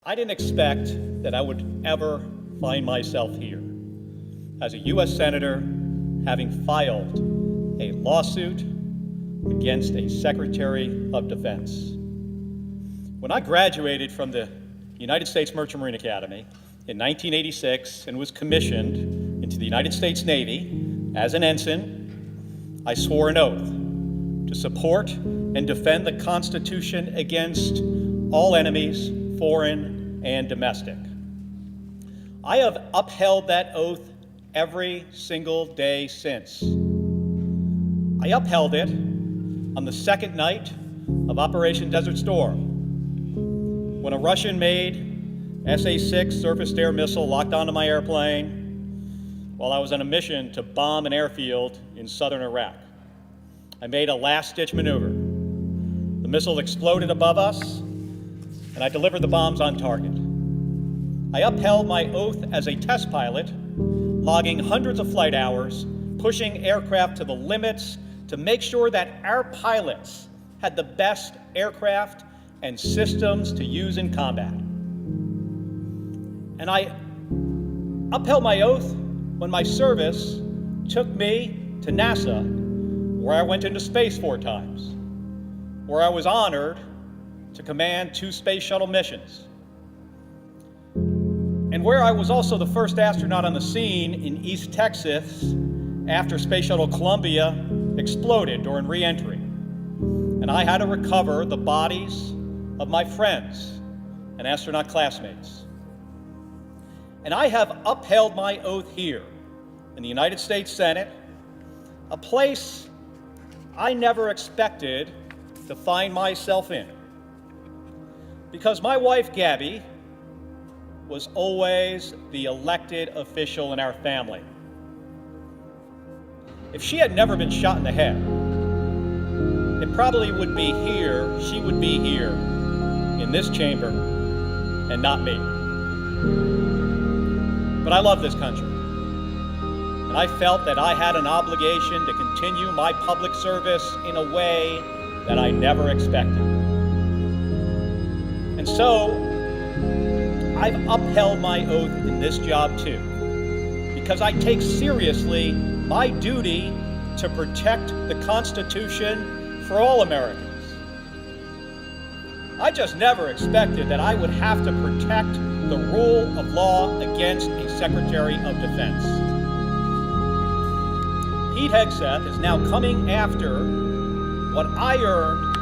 I didn't expect that I would ever find myself here as a U.S. Senator having filed a lawsuit against a Secretary of Defense. When I graduated from the United States Merchant Marine Academy in 1986 and was commissioned into the United States Navy as an ensign, I swore an oath to support and defend the Constitution against all enemies, foreign and domestic. I have upheld that oath every single day since. I upheld it on the second night of Operation Desert Storm, when a Russian-made SA-6 surface-to-air missile locked onto my airplane while I was on a mission to bomb an airfield in southern Iraq. I made a last-ditch maneuver. The missile exploded above us, and I delivered the bombs on target. I upheld my oath as a test pilot, logging hundreds of flight hours, pushing aircraft to the limits to make sure that our pilots had the best aircraft and systems to use in combat. And I upheld my oath when my service took me to NASA, where I went into space 4 times, where I was honored to command 2 space shuttle missions, and where I was also the first astronaut on the scene in East Texas after Space Shuttle Columbia exploded during re-entry. And I had to recover the bodies of my friends and astronaut classmates. And I have upheld my oath here in the United States Senate, a place I never expected to find myself in. Because my wife, Gabby, was always the elected official in our family. If she had never been shot in the head, it probably would be here, she would be here in this chamber and not me. But I love this country, and I felt that I had an obligation to continue my public service in a way that I never expected. And so, I've upheld my oath in this job too, because I take seriously my duty to protect the Constitution for all Americans. I just never expected that I would have to protect the rule of law against a Secretary of Defense. Pete Hegseth is now coming after what I earned